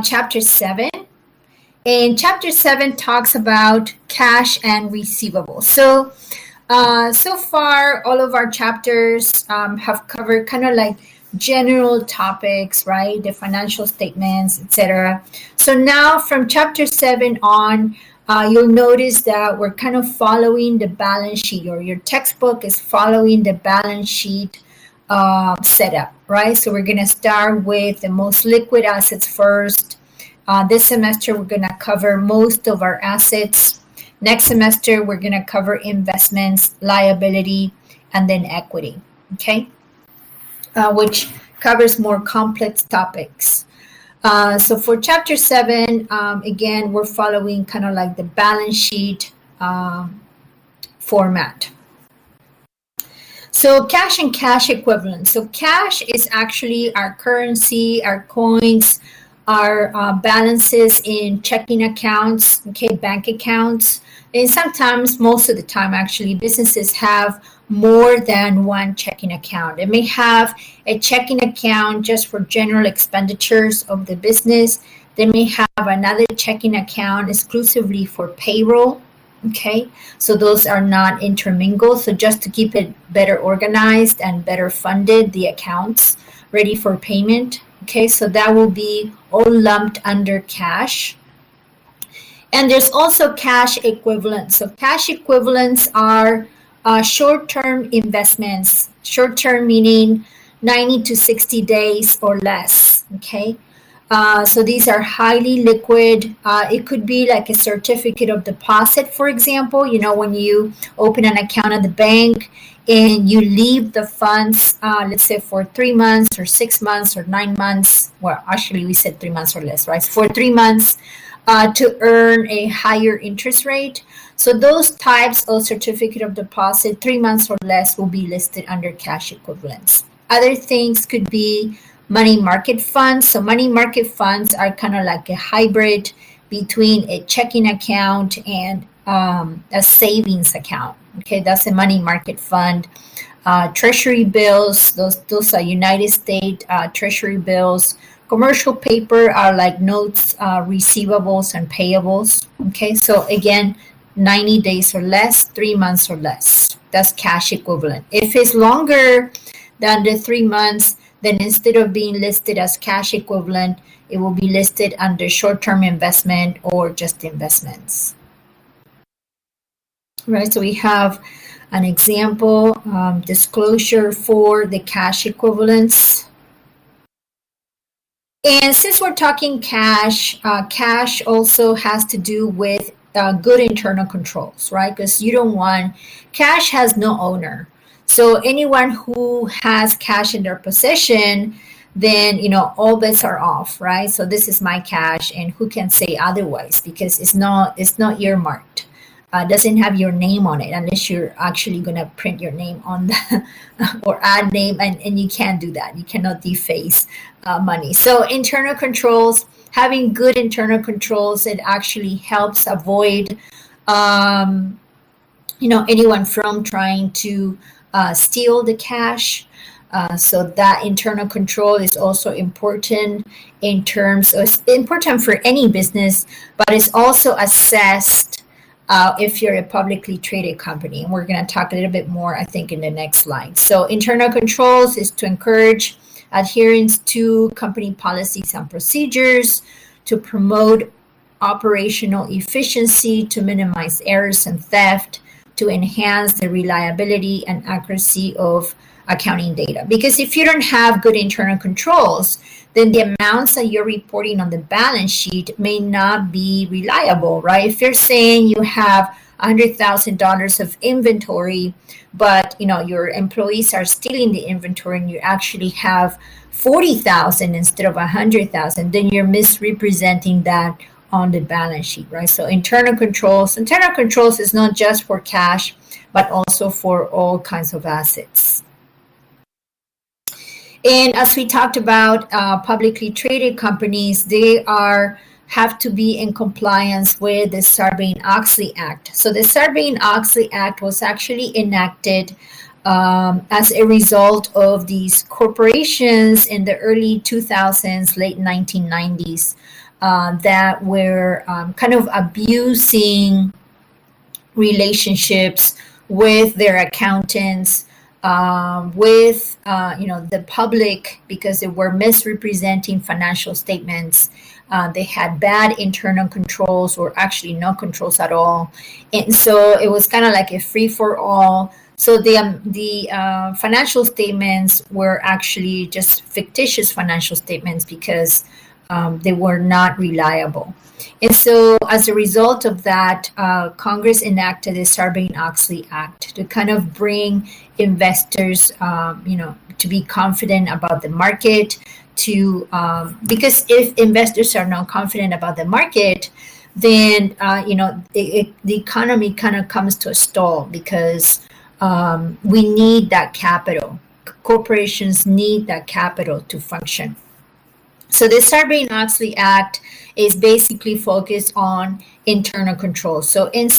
chapter 7. And chapter 7 talks about cash and receivables. So far, all of our chapters have covered kind of like general topics, right? The financial statements, etc. So now from chapter 7 on, you'll notice that we're kind of following the balance sheet, or your textbook is following the balance sheet setup, right? So we're going to start with the most liquid assets first. This semester, we're going to cover most of our assets. Next semester, we're going to cover investments, liability, and then equity, okay? Which covers more complex topics. So for chapter 7, again, we're following kind of like the balance sheet format. So cash and cash equivalents. So cash is actually our currency, our coins, our balances in checking accounts, okay, bank accounts. And sometimes, most of the time actually, businesses have more than one checking account. They may have a checking account just for general expenditures of the business. They may have another checking account exclusively for payroll, okay? So those are not intermingled. So just to keep it better organized and better funded, the accounts ready for payment. Okay, so that will be all lumped under cash. And there's also cash equivalents. So cash equivalents are short-term investments. Short-term meaning 90 to 60 days or less. Okay, so these are highly liquid. It could be like a certificate of deposit, for example. You know, when you open an account at the bank, and you leave the funds, let's say for 3 months or 6 months or 9 months. Well, actually we said 3 months or less, right? For 3 months to earn a higher interest rate. So those types of certificate of deposit, 3 months or less, will be listed under cash equivalents. Other things could be money market funds. So money market funds are kind of like a hybrid between a checking account and a savings account. Okay, that's a money market fund. Treasury bills, those are United States Treasury bills. Commercial paper are like notes, receivables, and payables. Okay, so again, 90 days or less, 3 months or less. That's cash equivalent. If it's longer than the 3 months, then instead of being listed as cash equivalent, it will be listed under short-term investment or just investments. Right, so we have an example disclosure for the cash equivalents. And since we're talking cash, cash also has to do with good internal controls, right? Because you don't want, cash has no owner. So anyone who has cash in their possession, then, you know, all bets are off, right? So this is my cash, and who can say otherwise? Because it's not earmarked. Doesn't have your name on it unless you're actually going to print your name on the or add name, and you can't do that. You cannot deface money. So internal controls, having good internal controls, it actually helps avoid anyone from trying to steal the cash. So that internal control is also important in terms of, it's important for any business, but it's also assessed if you're a publicly traded company. And we're going to talk a little bit more, I think, in the next slide. So internal controls is to encourage adherence to company policies and procedures, to promote operational efficiency, to minimize errors and theft, to enhance the reliability and accuracy of accounting data. Because if you don't have good internal controls, then the amounts that you're reporting on the balance sheet may not be reliable, right? If you're saying you have $100,000 of inventory, but your employees are stealing the inventory and you actually have 40,000 instead of 100,000, then you're misrepresenting that on the balance sheet, right? So internal controls is not just for cash, but also for all kinds of assets. And as we talked about, publicly traded companies, they have to be in compliance with the Sarbanes-Oxley Act. So the Sarbanes-Oxley Act was actually enacted as a result of these corporations in the early 2000s, late 1990s, that were kind of abusing relationships with their accountants, with the public, because they were misrepresenting financial statements. They had bad internal controls, or actually no controls at all, and so it was kind of like a free for all. So the financial statements were actually just fictitious financial statements, because they were not reliable. And so, as a result of that, Congress enacted the Sarbanes-Oxley Act to kind of bring investors, to be confident about the market. Because if investors are not confident about the market, then the economy kind of comes to a stall, because we need that capital. Corporations need that capital to function. So the Sarbanes-Oxley Act is basically focused on internal control. So in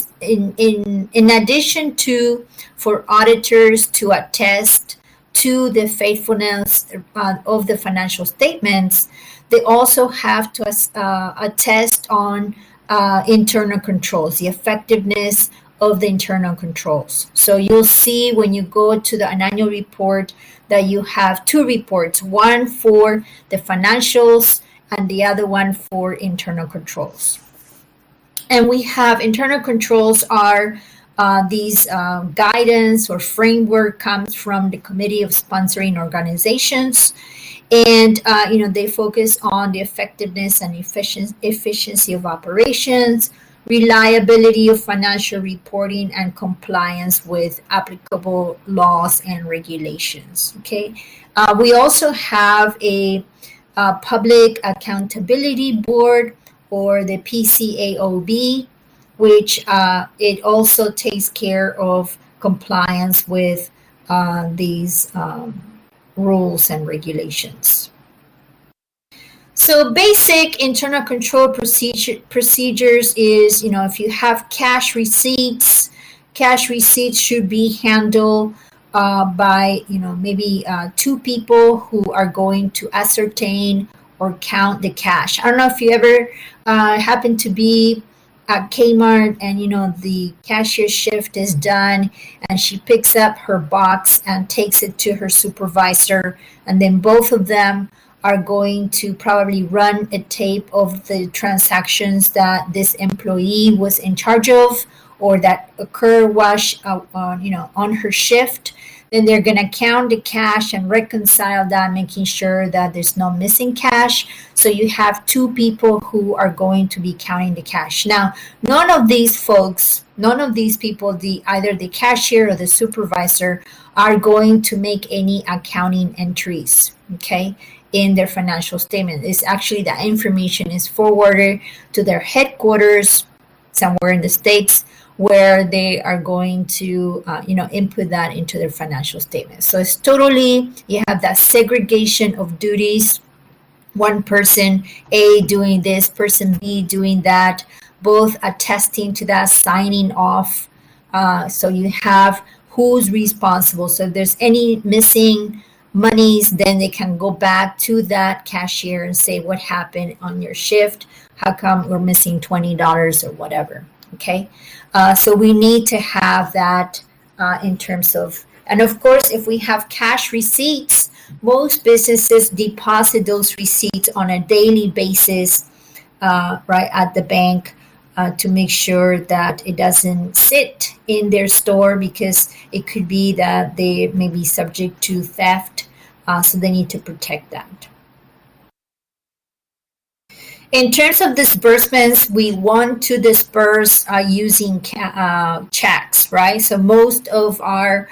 addition to, for auditors to attest to the faithfulness of the financial statements, they also have to attest on internal controls, the effectiveness of the internal controls. So you'll see when you go to the annual report that you have two reports, one for the financials and the other one for internal controls. And we have internal controls are these guidance or framework comes from the Committee of Sponsoring Organizations. And they focus on the effectiveness and efficiency of operations, reliability of financial reporting, and compliance with applicable laws and regulations. Okay, we also have a Public Accountability Board, or the PCAOB, which it also takes care of compliance with these rules and regulations. So basic internal control procedures is, if you have cash receipts should be handled by, maybe two people who are going to ascertain or count the cash. I don't know if you ever happen to be at Kmart and, the cashier shift is done and she picks up her box and takes it to her supervisor, and then both of them are going to probably run a tape of the transactions that this employee was in charge of, or that occurred while on her shift. Then they're going to count the cash and reconcile that, making sure that there's no missing cash. So you have two people who are going to be counting the cash. Now, none of these people, either the cashier or the supervisor, are going to make any accounting entries, okay, in their financial statement. It's actually that information is forwarded to their headquarters somewhere in the States, where they are going to, input that into their financial statement. So it's totally, you have that segregation of duties. One person A doing this, person B doing that, both attesting to that, signing off. So you have who's responsible. So if there's any missing monies, then they can go back to that cashier and say, what happened on your shift? How come we're missing $20 or whatever? Okay. So we need to have that in terms of, and of course, if we have cash receipts, most businesses deposit those receipts on a daily basis, right at the bank, to make sure that it doesn't sit in their store, because it could be that they may be subject to theft. So they need to protect that. In terms of disbursements, we want to disperse using checks, right? So most of our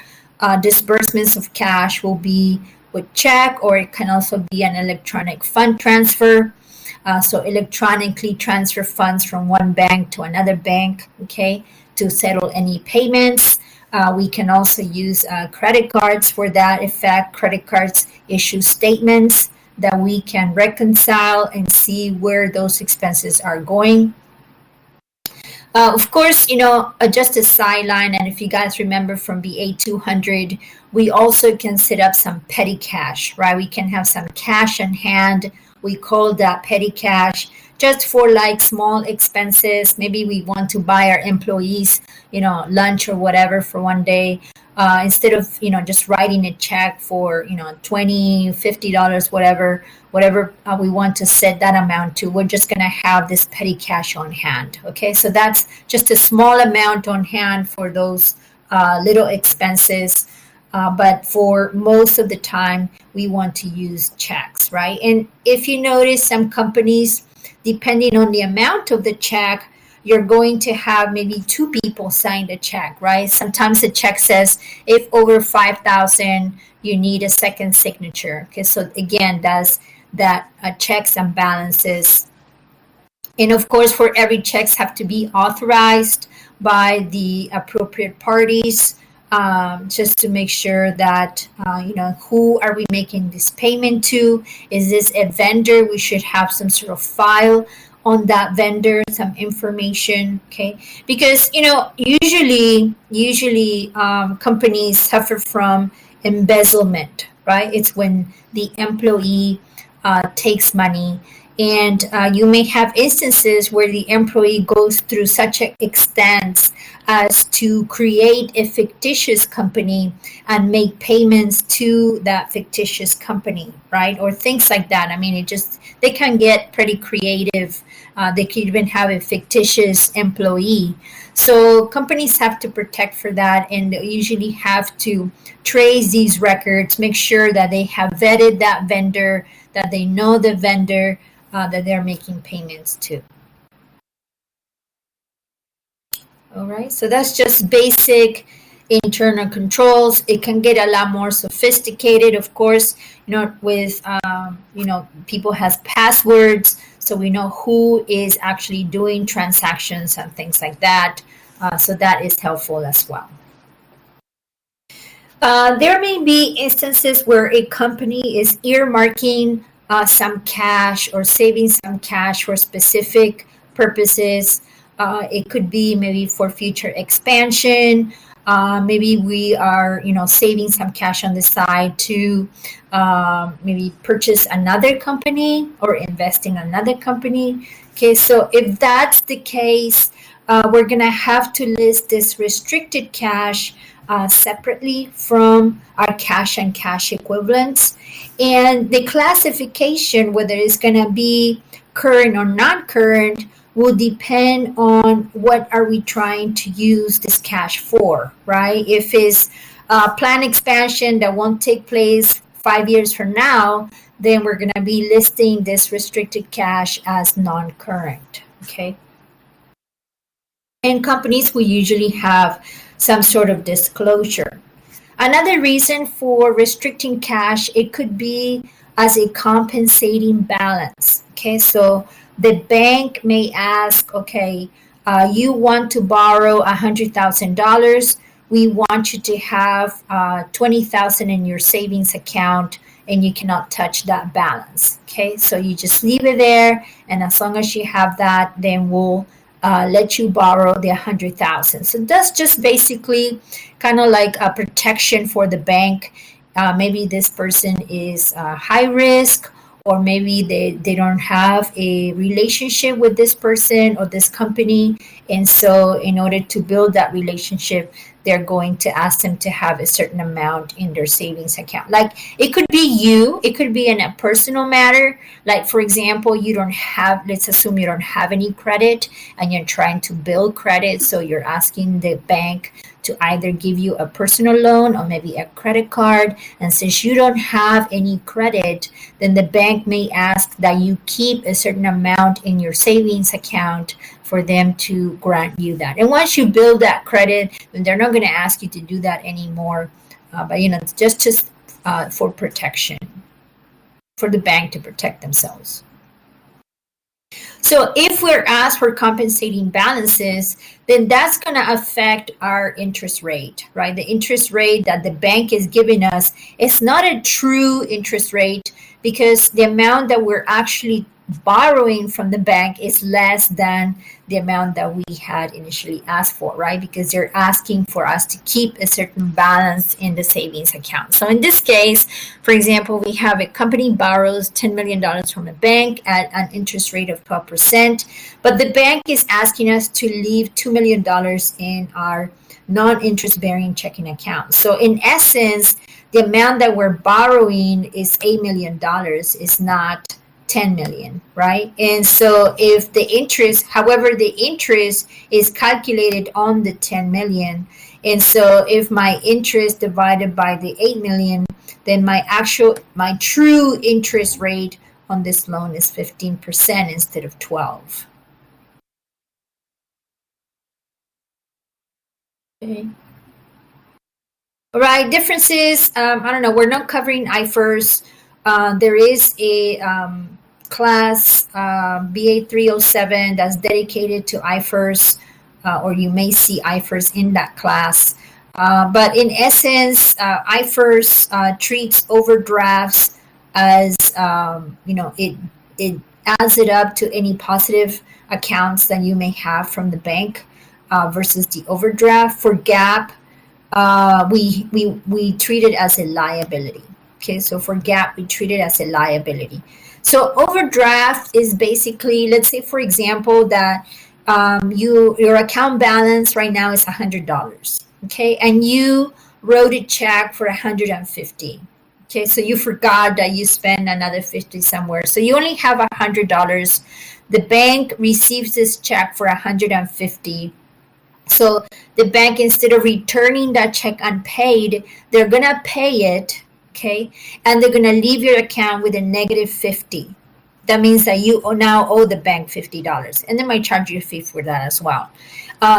disbursements of cash will be with check, or it can also be an electronic fund transfer. So electronically transfer funds from one bank to another bank, okay, to settle any payments. We can also use credit cards for that effect. Credit cards issue statements that we can reconcile and see where those expenses are going. Of course, just a sideline, and if you guys remember from BA 200, we also can set up some petty cash, right? We can have some cash on hand. We call that petty cash, just for like small expenses. Maybe we want to buy our employees, lunch or whatever for one day. Instead of, just writing a check for, $20, $50, whatever we want to set that amount to, we're just going to have this petty cash on hand. Okay, so that's just a small amount on hand for those little expenses. But for most of the time, we want to use checks, right? And if you notice, some companies, depending on the amount of the check, you're going to have maybe two people sign the check, right? Sometimes the check says if over 5,000, you need a second signature. Okay, so again, that's that checks and balances. And of course, for every checks have to be authorized by the appropriate parties, just to make sure that, who are we making this payment to? Is this a vendor? We should have some sort of file on that vendor, some information, okay? Because, usually companies suffer from embezzlement, right? It's when the employee takes money. And you may have instances where the employee goes through such an extent as to create a fictitious company and make payments to that fictitious company, right? Or things like that. I mean, they can get pretty creative. They can even have a fictitious employee. So companies have to protect for that, and they usually have to trace these records, make sure that they have vetted that vendor, that they know the vendor that they're making payments to. All right, so that's just basic internal controls. It can get a lot more sophisticated, of course, with, people has passwords, so we know who is actually doing transactions and things like that. So that is helpful as well. There may be instances where a company is earmarking some cash or saving some cash for specific purposes. It could be maybe for future expansion. Maybe we are, saving some cash on the side to maybe purchase another company or invest in another company. Okay, so if that's the case, we're going to have to list this restricted cash separately from our cash and cash equivalents. And the classification, whether it's going to be current or non-current, will depend on what are we trying to use this cash for, right? If it's planned expansion that won't take place 5 years from now, then we're going to be listing this restricted cash as non-current, okay? And companies will usually have some sort of disclosure. Another reason for restricting cash, it could be as a compensating balance. Okay, so the bank may ask, okay, you want to borrow $100,000. We want you to have $20,000 in your savings account, and you cannot touch that balance. Okay, so you just leave it there, and as long as you have that, then we'll let you borrow the $100,000. So that's just basically kind of like a protection for the bank. Maybe this person is high risk, or maybe they don't have a relationship with this person or this company. And so in order to build that relationship, they're going to ask them to have a certain amount in their savings account. Like it could be it could be in a personal matter. Like, for example, let's assume you don't have any credit and you're trying to build credit. So you're asking the bank to either give you a personal loan or maybe a credit card. And since you don't have any credit, then the bank may ask that you keep a certain amount in your savings account for them to grant you that. And once you build that credit, then they're not going to ask you to do that anymore. But it's just for protection, for the bank to protect themselves. So if we're asked for compensating balances, then that's going to affect our interest rate, right? The interest rate that the bank is giving us is not a true interest rate, because the amount that we're actually borrowing from the bank is less than the amount that we had initially asked for, right? Because they're asking for us to keep a certain balance in the savings account. So in this case, for example, we have a company borrows $10 million from a bank at an interest rate of 12%, but the bank is asking us to leave $2 million in our non-interest bearing checking account. So in essence, the amount that we're borrowing is $8 million, is not 10 million, right? And so if the interest, however, the interest is calculated on the 10 million. And so if my interest divided by the 8 million, then my true interest rate on this loan is 15% instead of 12. Okay. All right, differences. I don't know. We're not covering IFRS. There is a class BA 307 that's dedicated to IFRS, or you may see IFRS in that class. But in essence, IFRS treats overdrafts as it adds it up to any positive accounts that you may have from the bank versus the overdraft. For GAAP, we treat it as a liability. Okay, so for GAAP, we treat it as a liability. So overdraft is basically, let's say, for example, that your account balance right now is $100. Okay, and you wrote a check for $150. Okay, so you forgot that you spent another $50 somewhere. So you only have $100. The bank receives this check for $150. So the bank, instead of returning that check unpaid, they're gonna pay it, okay, and they're gonna leave your account with a negative 50. That means that you now owe the bank $50, and they might charge you a fee for that as well.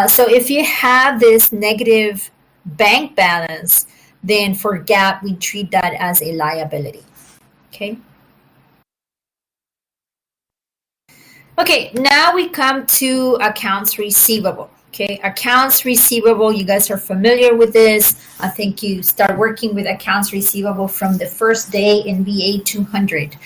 So if you have this negative bank balance, then for GAAP, we treat that as a liability. Okay. Okay, now we come to accounts receivable. Okay, accounts receivable, you guys are familiar with this. I think you start working with accounts receivable from the first day in VA 200.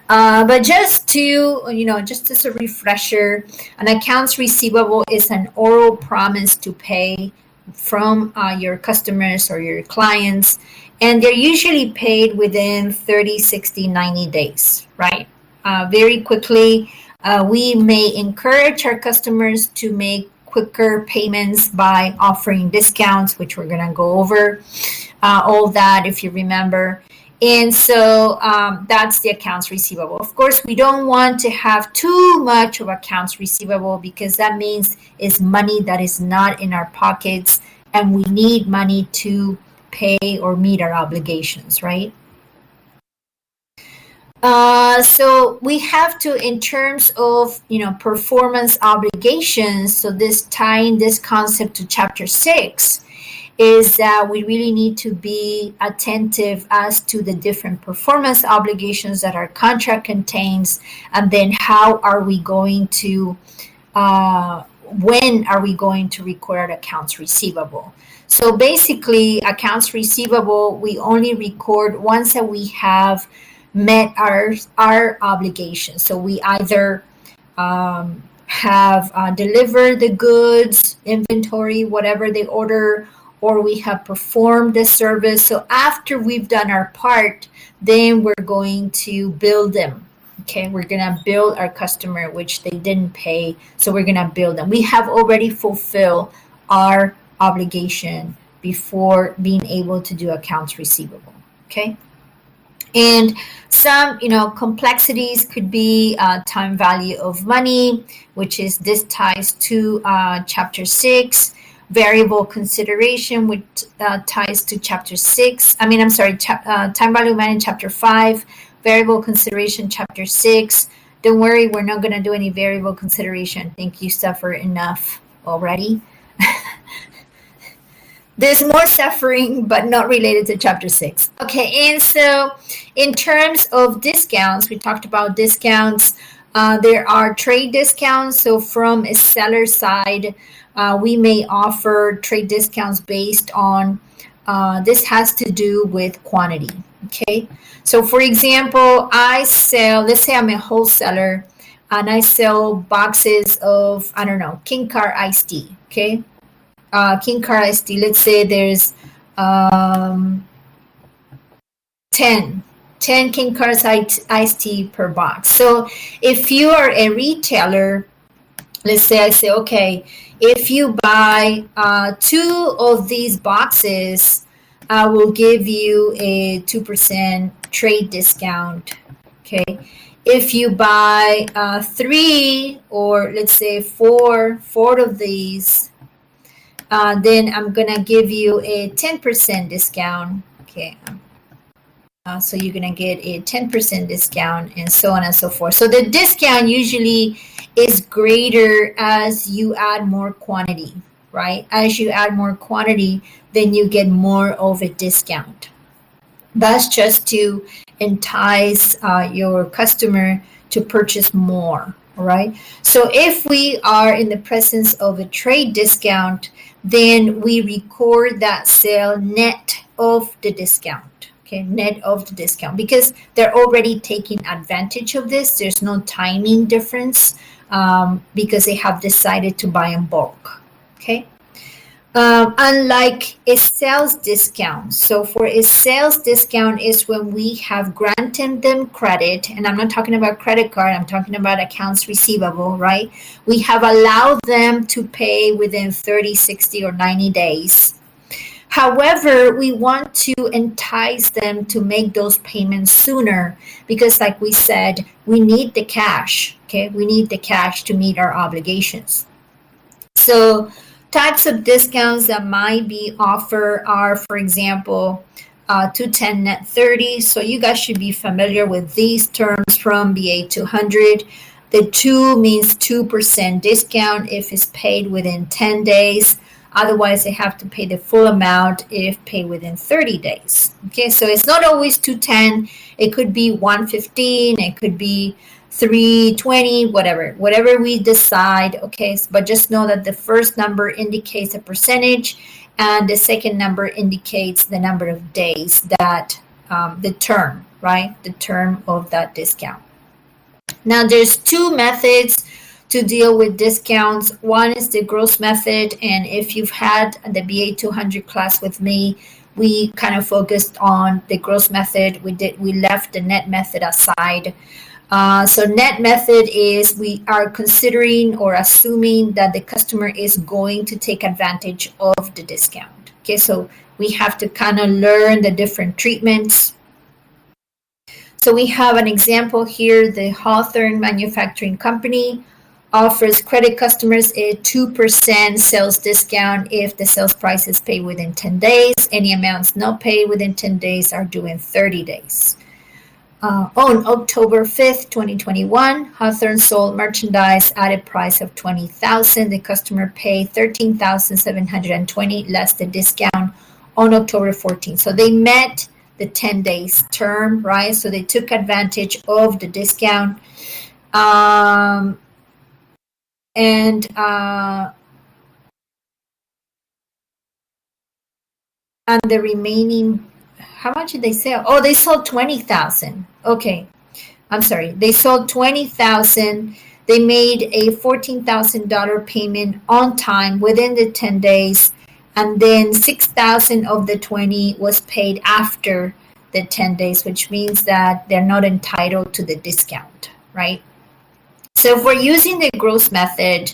But just as a refresher, an accounts receivable is an oral promise to pay from your customers or your clients, and they're usually paid within 30, 60, 90 days, right? Very quickly. We may encourage our customers to make quicker payments by offering discounts, which we're going to go over all that if you remember. And so that's the accounts receivable. Of course, we don't want to have too much of accounts receivable, because that means it's money that is not in our pockets, and we need money to pay or meet our obligations, right? So we have to, in terms of, performance obligations, so this tying this concept to chapter 6 is that we really need to be attentive as to the different performance obligations that our contract contains, and then how are we going to, when are we going to record accounts receivable. So basically, accounts receivable, we only record once that we have met our obligations. So we either have delivered the goods, inventory, whatever they order, or we have performed the service. So after we've done our part, then we're going to bill them. Okay, we're gonna bill our customer, which they didn't pay, so we're gonna bill them. We have already fulfilled our obligation before being able to do accounts receivable. Okay. And some, complexities could be time value of money, which is this ties to chapter 6. Variable consideration, which ties to chapter 6. Time value of money, chapter 5. Variable consideration, chapter 6. Don't worry, we're not going to do any variable consideration. I think you suffer enough already. There's more suffering, but not related to chapter 6. Okay, and so in terms of discounts, we talked about discounts. There are trade discounts. So from a seller side, we may offer trade discounts based on, this has to do with quantity. Okay, so for example, let's say I'm a wholesaler, and I sell boxes of, I don't know, King Car iced tea, okay? King Car iced tea, let's say there's um, 10, 10 King Car iced tea per box. So if you are a retailer, let's say I say, okay, if you buy 2 of these boxes, I will give you a 2% trade discount. Okay. If you buy 3 or let's say four of these, then I'm gonna give you a 10% discount. Okay. So you're gonna get a 10% discount and so on and so forth. So the discount usually is greater as you add more quantity, right? As you add more quantity, then you get more of a discount. That's just to entice your customer to purchase more, all right? So if we are in the presence of a trade discount, then we record that sale net of the discount. Okay, net of the discount, because they're already taking advantage of this. There's no timing difference because they have decided to buy in bulk. Okay. Unlike a sales discount. So for a sales discount is when we have granted them credit, and I'm not talking about credit card, I'm talking about accounts receivable, right? We have allowed them to pay within 30, 60, or 90 days. However, we want to entice them to make those payments sooner because, like we said, we need the cash. Okay, we need the cash to meet our obligations. So, types of discounts that might be offered are, for example, 210 net 30. So, you guys should be familiar with these terms from BA 200. The 2 means 2% discount if it's paid within 10 days. Otherwise, they have to pay the full amount if paid within 30 days. Okay, so it's not always 210. It could be 115. It could be 320, whatever we decide. Okay, but just know that the first number indicates a percentage, and the second number indicates the number of days that the term, right? The term of that discount. Now, there's 2 methods to deal with discounts. One is the gross method, and if you've had the BA 200 class with me, we kind of focused on the gross method. We left the net method aside. So net method is we are considering or assuming that the customer is going to take advantage of the discount. Okay, so we have to kind of learn the different treatments. So we have an example here. The Hawthorne Manufacturing Company offers credit customers a 2% sales discount if the sales price is paid within 10 days. Any amounts not paid within 10 days are due in 30 days. On October 5th, 2021, Hawthorne sold merchandise at a price of $20,000. The customer paid $13,720 less the discount on October 14th. So they met the 10 days term, right? So they took advantage of the discount. And the remaining, how much did they sell? Oh, they sold 20,000. Okay, I'm sorry. They sold 20,000. They made a $14,000 payment on time within the 10 days, and then 6,000 of the 20 was paid after the 10 days, which means that they're not entitled to the discount, right? So if we're using the gross method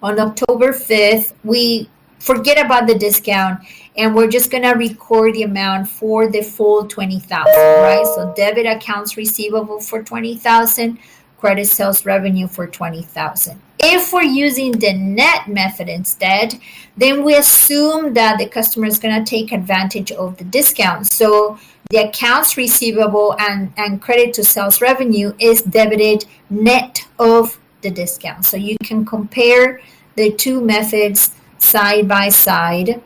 on October 5th, we forget about the discount and we're just going to record the amount for the full 20,000, right? So debit accounts receivable for 20,000, credit sales revenue for 20,000. If we're using the net method instead, then we assume that the customer is going to take advantage of the discount. So the accounts receivable and credit to sales revenue is debited net of the discount. So you can compare the 2 methods side by side.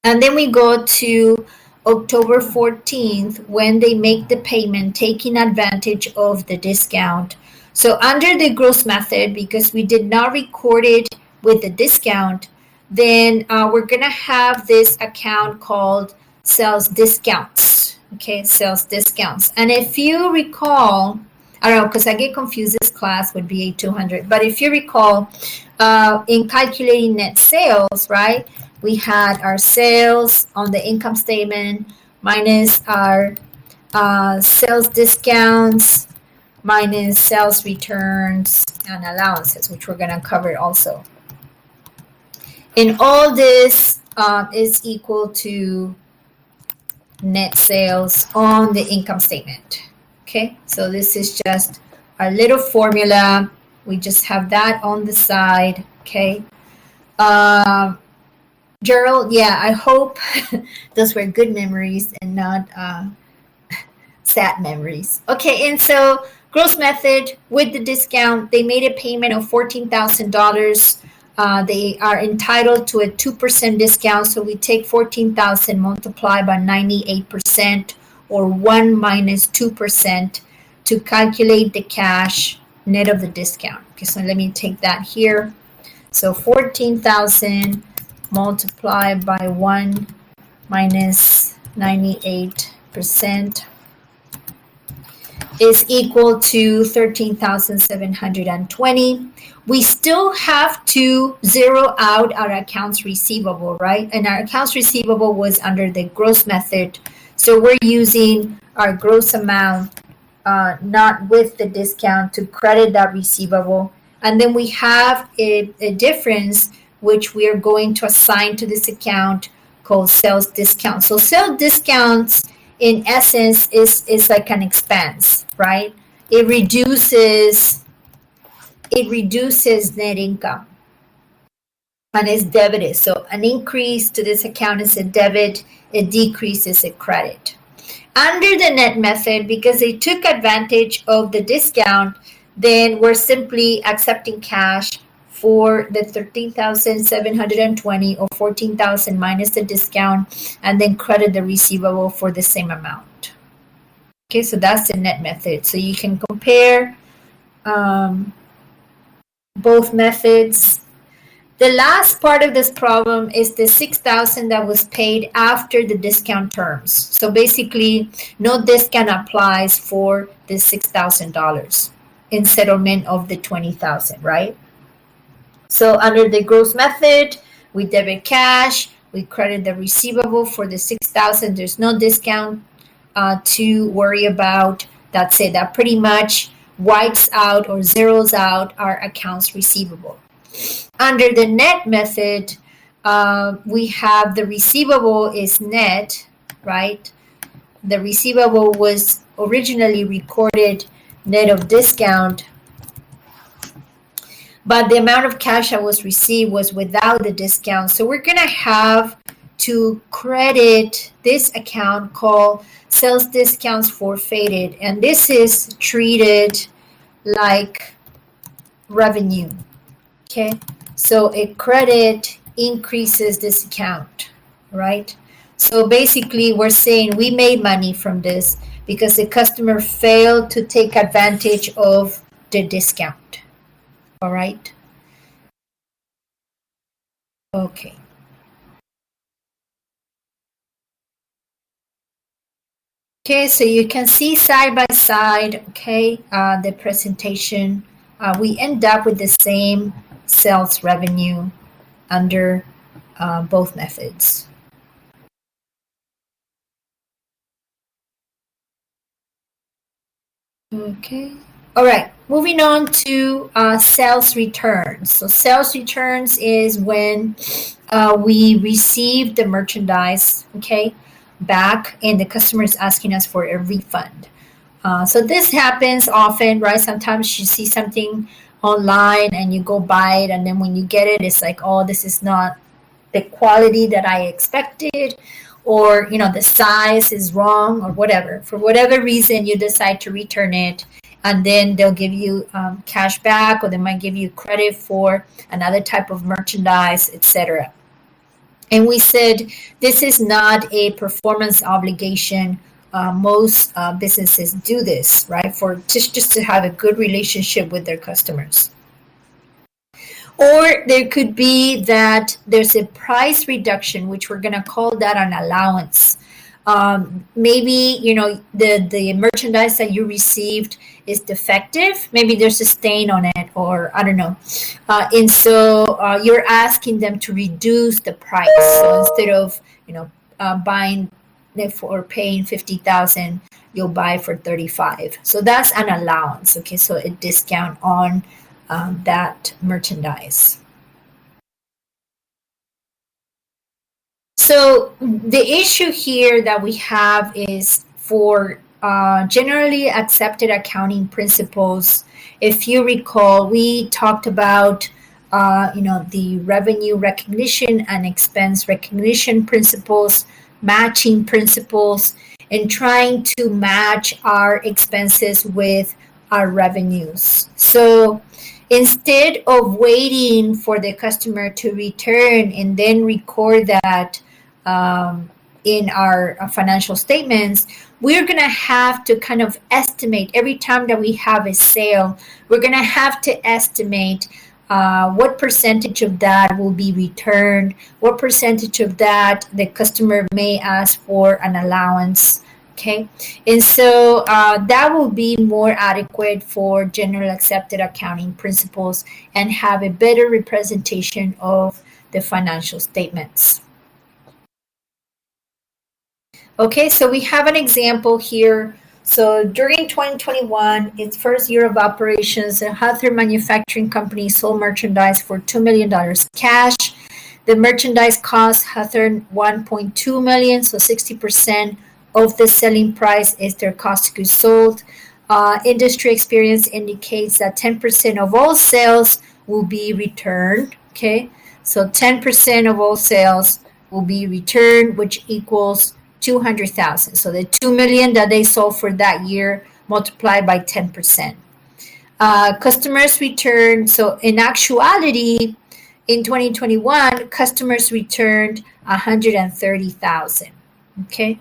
And then we go to October 14th when they make the payment, taking advantage of the discount. So under the gross method, because we did not record it with the discount, then we're going to have this account called sales discounts. Okay, sales discounts. And if you recall, I don't know, because I get confused. This class would be a 200. But if you recall, in calculating net sales, right, we had our sales on the income statement minus our sales discounts minus sales returns and allowances, which we're going to cover also. And all this is equal to net sales on the income statement. Okay, so this is just our little formula. We just have that on the side. Okay. Gerald, yeah, I hope those were good memories and not sad memories. Okay, and so gross method with the discount, they made a payment of $14,000. They are entitled to a 2% discount. So we take 14,000 multiplied by 98% or 1 minus 2% to calculate the cash net of the discount. Okay, so let me take that here. So 14,000 multiplied by 1 minus 98% is equal to 13,720. We still have to zero out our accounts receivable, right? And our accounts receivable was under the gross method. So we're using our gross amount, not with the discount, to credit that receivable. And then we have a difference, which we are going to assign to this account called sales discount. So sales discounts, in essence, is like an expense, right? It reduces net income and is debited. So an increase to this account is a debit, a decrease is a credit. Under the net method, because they took advantage of the discount, then we're simply accepting cash for the 13,720 or 14,000 minus the discount, and then credit the receivable for the same amount. Okay, so that's the net method. So you can compare both methods. The last part of this problem is the 6,000 that was paid after the discount terms. So basically, no discount applies for the $6,000 in settlement of the 20,000, right? So under the gross method, we debit cash, we credit the receivable for the 6,000. There's no discount to worry about. That's it. That pretty much wipes out or zeroes out our accounts receivable. Under the net method, we have the receivable is net, right? The receivable was originally recorded net of discount, but the amount of cash that was received was without the discount. So we're going to have to credit this account called sales discounts forfeited. And this is treated like revenue. Okay. So a credit increases this account, right? So basically we're saying we made money from this because the customer failed to take advantage of the discount. All right. Okay. Okay, so you can see side by side, okay, the presentation. We end up with the same sales revenue under both methods. Okay. All right, moving on to sales returns. So sales returns is when we receive the merchandise, okay, back, and the customer is asking us for a refund. So this happens often, right? Sometimes you see something online and you go buy it, and then when you get it, it's like, oh, this is not the quality that I expected, or the size is wrong, or whatever. For whatever reason, you decide to return it, and then they'll give you cash back, or they might give you credit for another type of merchandise, etc. And we said this is not a performance obligation. Most businesses do this, right, for just to have a good relationship with their customers. Or there could be that there's a price reduction, which we're going to call that an allowance. Maybe the merchandise that you received is defective. Maybe there's a stain on it, or I don't know. And so you're asking them to reduce the price. So instead of buying it for paying 50,000, you'll buy for 35. So that's an allowance. Okay, so a discount on that merchandise. So the issue here that we have is for generally accepted accounting principles. If you recall, we talked about the revenue recognition and expense recognition principles, matching principles, and trying to match our expenses with our revenues. So instead of waiting for the customer to return and then record that in our financial statements, we're going to have to kind of estimate every time that we have a sale. We're going to have to estimate what percentage of that will be returned, what percentage of that the customer may ask for an allowance. Okay, and so that will be more adequate for general accepted accounting principles and have a better representation of the financial statements. Okay, so we have an example here. So during 2021, its first year of operations, the Hawthorne Manufacturing Company sold merchandise for $2 million cash. The merchandise cost Hawthorne $1.2 million, so 60% of the selling price is their cost of goods sold. Industry experience indicates that 10% of all sales will be returned. Okay, so 10% of all sales will be returned, which equals 200,000. So the 2 million that they sold for that year multiplied by 10%. Customers returned. So in actuality, in 2021, customers returned 130,000. Okay.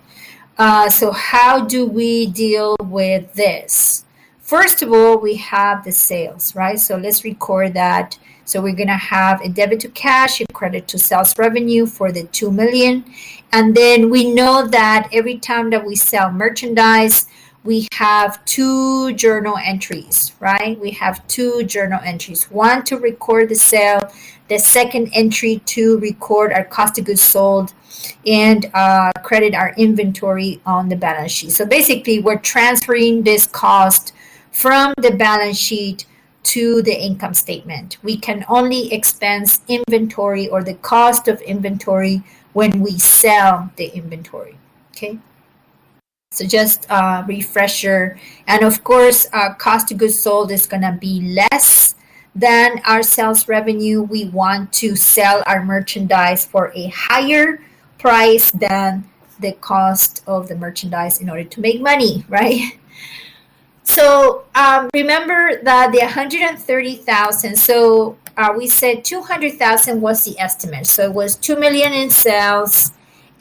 So how do we deal with this? First of all, we have the sales, right? So let's record that. So we're going to have a debit to cash, a credit to sales revenue for the 2 million. And then we know that every time that we sell merchandise, we have two journal entries, right? We have two journal entries, one to record the sale, the second entry to record our cost of goods sold and credit our inventory on the balance sheet. So basically, we're transferring this cost from the balance sheet to the income statement. We can only expense inventory or the cost of inventory when we sell the inventory. Okay. So just a refresher. And of course, cost of goods sold is going to be less than our sales revenue. We want to sell our merchandise for a higher price than the cost of the merchandise in order to make money, right? So remember that the 130,000, so we said 200,000 was the estimate. So it was 2 million in sales,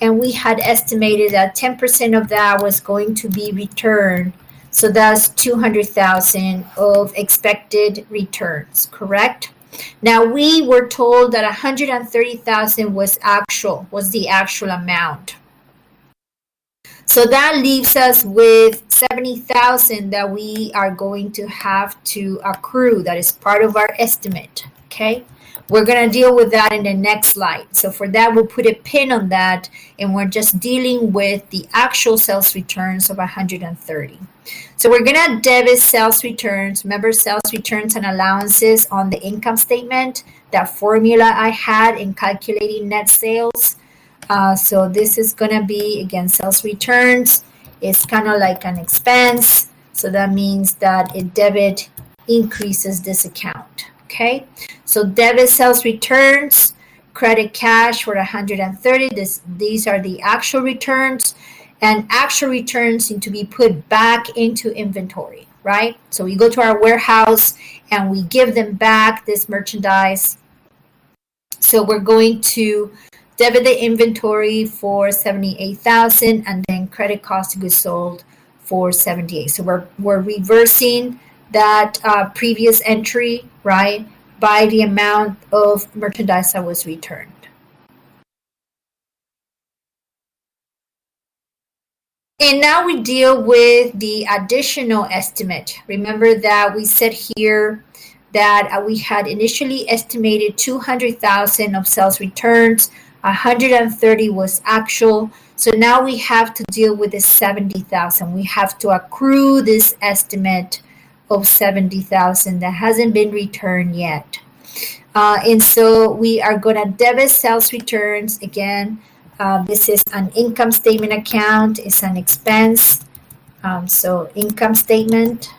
and we had estimated that 10% of that was going to be returned. So that's 200,000 of expected returns, correct? Now we were told that 130,000 was the actual amount. So that leaves us with 70,000 that we are going to have to accrue. That is part of our estimate. Okay. We're going to deal with that in the next slide. So for that, we'll put a pin on that, and we're just dealing with the actual sales returns of 130. So we're going to debit sales returns. Remember, sales returns and allowances on the income statement, that formula I had in calculating net sales. So this is going to be, again, sales returns. It's kind of like an expense. So that means that a debit increases this account. Okay, so debit sales returns, credit cash for 130. These are the actual returns, and actual returns need to be put back into inventory, right? So we go to our warehouse and we give them back this merchandise. So we're going to debit the inventory for 78,000 and then credit cost of goods sold for 78. So we're reversing that previous entry, right, by the amount of merchandise that was returned. And now we deal with the additional estimate. Remember that we said here that we had initially estimated 200,000 of sales returns, 130 was actual. So now we have to deal with the 70,000. We have to accrue this estimate of 70,000 that hasn't been returned yet. And so we are going to debit sales returns again. This is an income statement account, it's an expense. So income statement,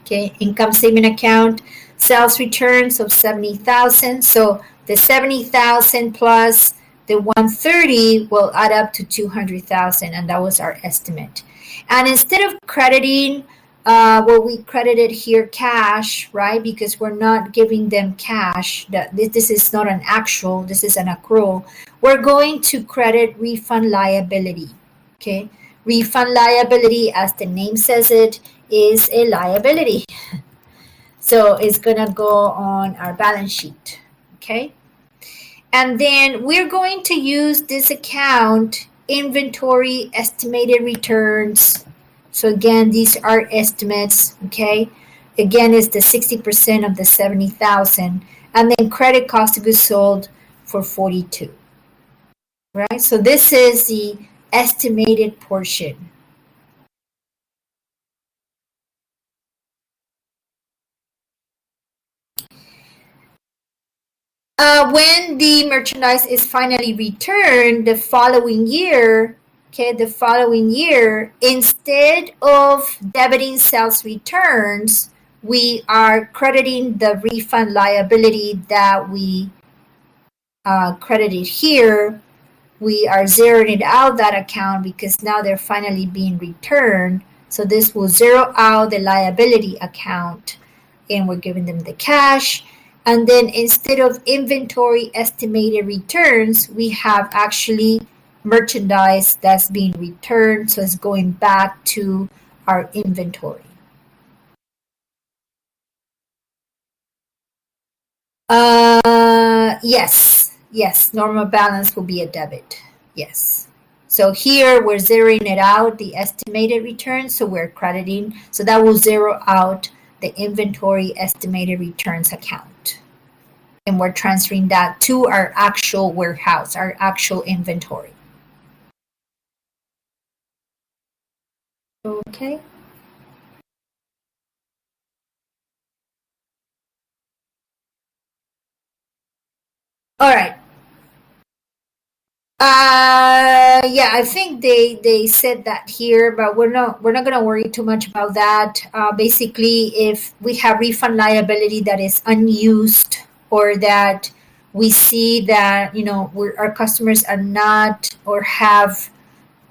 okay, income statement account, sales returns of 70,000. So the 70,000 plus the 130 will add up to 200,000, and that was our estimate. And instead of crediting, well, we credited here cash, right? Because we're not giving them cash. That this is not an actual, this is an accrual. We're going to credit refund liability, okay? Refund liability, as the name says it, is a liability. So it's gonna go on our balance sheet, okay? And then we're going to use this account, inventory estimated returns. So again, these are estimates, okay? Again, it's the 60% of the 70,000, and then credit cost of goods sold for 42, right? So this is the estimated portion. When the merchandise is finally returned the following year, okay, the following year, instead of debiting sales returns, we are crediting the refund liability that we credited here. We are zeroing out that account because now they're finally being returned. So this will zero out the liability account, and we're giving them the cash. And then instead of inventory estimated returns, we have actually merchandise that's being returned. So it's going back to our inventory. Yes, normal balance will be a debit. Yes. So here we're zeroing it out, the estimated return. So we're crediting. So that will zero out the inventory estimated returns account. And we're transferring that to our actual warehouse, our actual inventory. Okay. All right. Yeah, I think they said that here, but we're not gonna worry too much about that. Basically, if we have refund liability that is unused, or that we see that our customers are not or have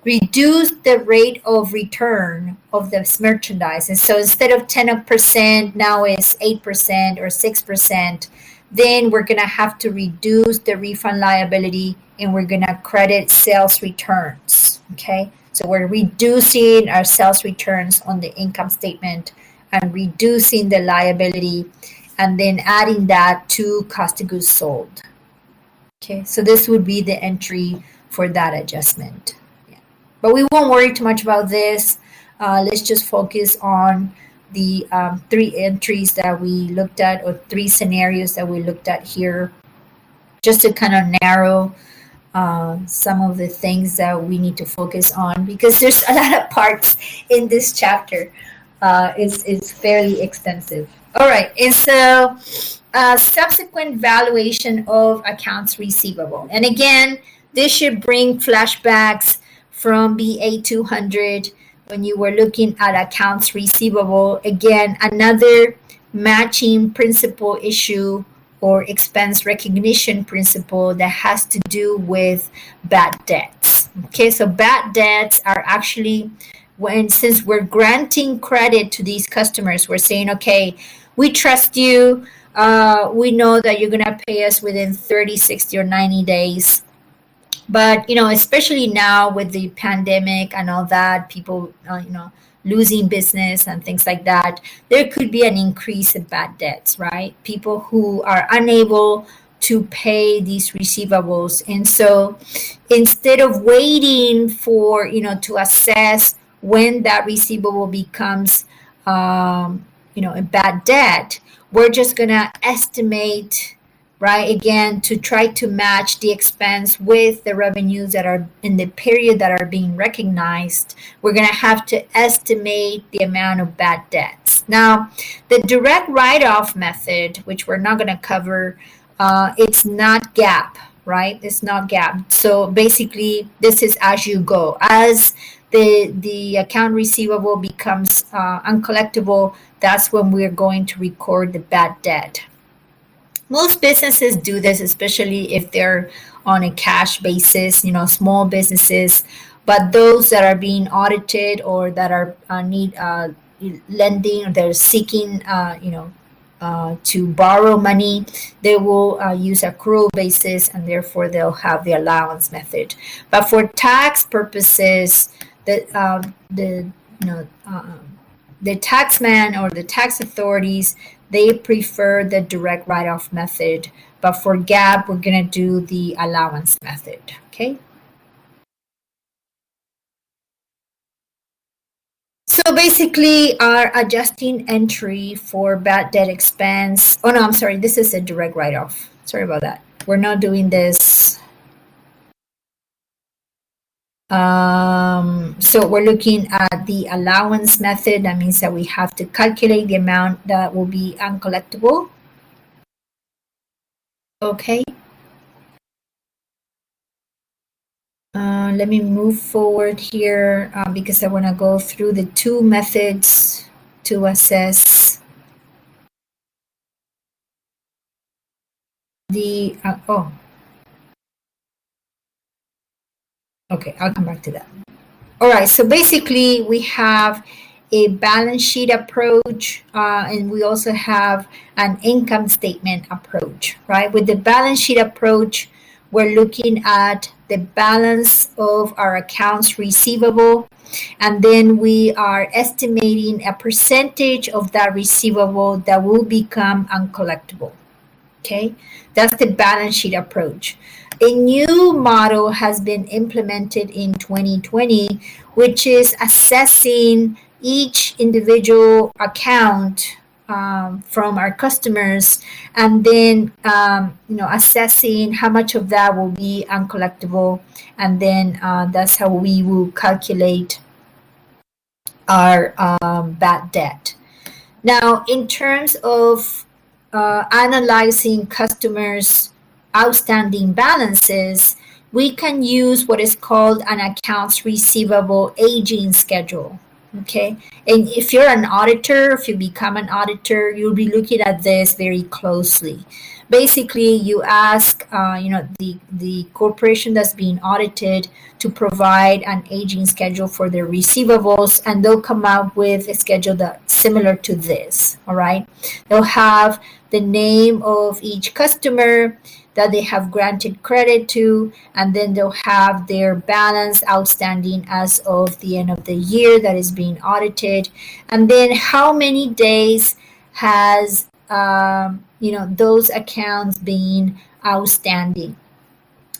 reduced the rate of return of this merchandise, and so instead of 10%, now it's 8% or 6%, then we're gonna have to reduce the refund liability and we're gonna credit sales returns. Okay, so we're reducing our sales returns on the income statement and reducing the liability, and then adding that to cost of goods sold. Okay, so this would be the entry for that adjustment. But we won't worry too much about this. Let's just focus on the three entries that we looked at, or three scenarios that we looked at here, just to kind of narrow some of the things that we need to focus on, because there's a lot of parts in this chapter. It's fairly extensive. All right, and so subsequent valuation of accounts receivable. And again, this should bring flashbacks from BA 200 when you were looking at accounts receivable. Again, another matching principle issue or expense recognition principle that has to do with bad debts. Okay, so bad debts are actually since we're granting credit to these customers, we're saying, okay, we trust you. We know that you're going to pay us within 30, 60, or 90 days. But especially now with the pandemic and all that, people losing business and things like that, there could be an increase in bad debts, right? People who are unable to pay these receivables. And so instead of waiting for, to assess when that receivable becomes, a bad debt, we're just going to estimate, right? Again, to try to match the expense with the revenues that are in the period that are being recognized. We're going to have to estimate the amount of bad debts. Now, the direct write-off method, which we're not going to cover, it's not GAAP, right? It's not GAAP. So basically, this is as you go. As the account receivable becomes uncollectible, that's when we're going to record the bad debt. Most businesses do this, especially if they're on a cash basis, small businesses. But those that are being audited or that are need lending, or they're seeking, to borrow money, they will use accrual basis, and therefore they'll have the allowance method. But for tax purposes, the taxman or the tax authorities, they prefer the direct write-off method. But for GAAP, we're going to do the allowance method. Okay. So basically, our adjusting entry for bad debt expense. Oh no, I'm sorry. This is a direct write-off. Sorry about that. We're not doing this. So we're looking at the allowance method. That means that we have to calculate the amount that will be uncollectible. Okay. Let me move forward here because I want to go through the two methods to assess the, okay, I'll come back to that. All right, so basically we have a balance sheet approach and we also have an income statement approach, right? With the balance sheet approach, we're looking at the balance of our accounts receivable, and then we are estimating a percentage of that receivable that will become uncollectible. Okay, that's the balance sheet approach. A new model has been implemented in 2020, which is assessing each individual account from our customers, and then assessing how much of that will be uncollectible, and then that's how we will calculate our bad debt. Now, in terms of analyzing customers' outstanding balances, we can use what is called an accounts receivable aging schedule. Okay, and if you're an auditor, if you become an auditor, you'll be looking at this very closely. Basically, you ask, the corporation that's being audited to provide an aging schedule for their receivables, and they'll come out with a schedule that's similar to this. All right, they'll have the name of each customer that they have granted credit to, and then they'll have their balance outstanding as of the end of the year that is being audited, and then how many days has those accounts being outstanding.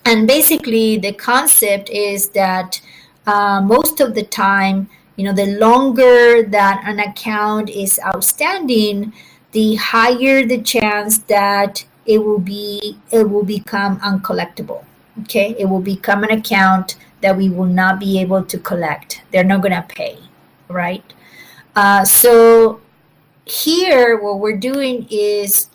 And basically the concept is that most of the time, the longer that an account is outstanding, the higher the chance that it will become uncollectible. Okay, it will become an account that we will not be able to collect. They're not going to pay, right? So here, what we're doing is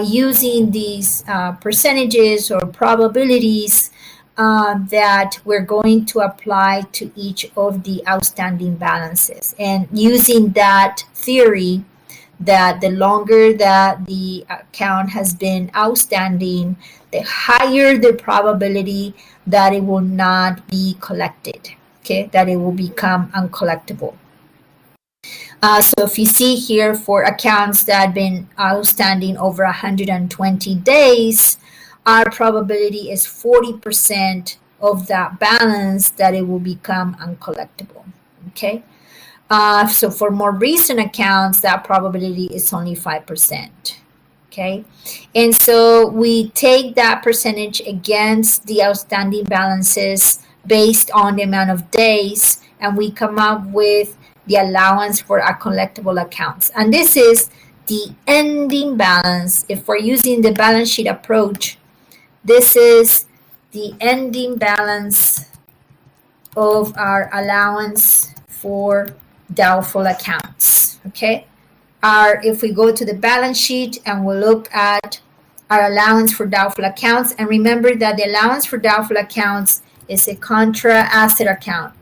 using these percentages or probabilities that we're going to apply to each of the outstanding balances, and using that theory that the longer that the account has been outstanding, the higher the probability that it will not be collected, okay, that it will become uncollectible. So if you see here, for accounts that have been outstanding over 120 days, our probability is 40% of that balance that it will become uncollectible, okay? So for more recent accounts, that probability is only 5%. okay? And so we take that percentage against the outstanding balances based on the amount of days, and we come up with the allowance for our collectible accounts. And this is the ending balance. If we're using the balance sheet approach, this is the ending balance of our allowance for doubtful accounts, okay? If we go to the balance sheet and we look at our allowance for doubtful accounts, and remember that the allowance for doubtful accounts is a contra asset account,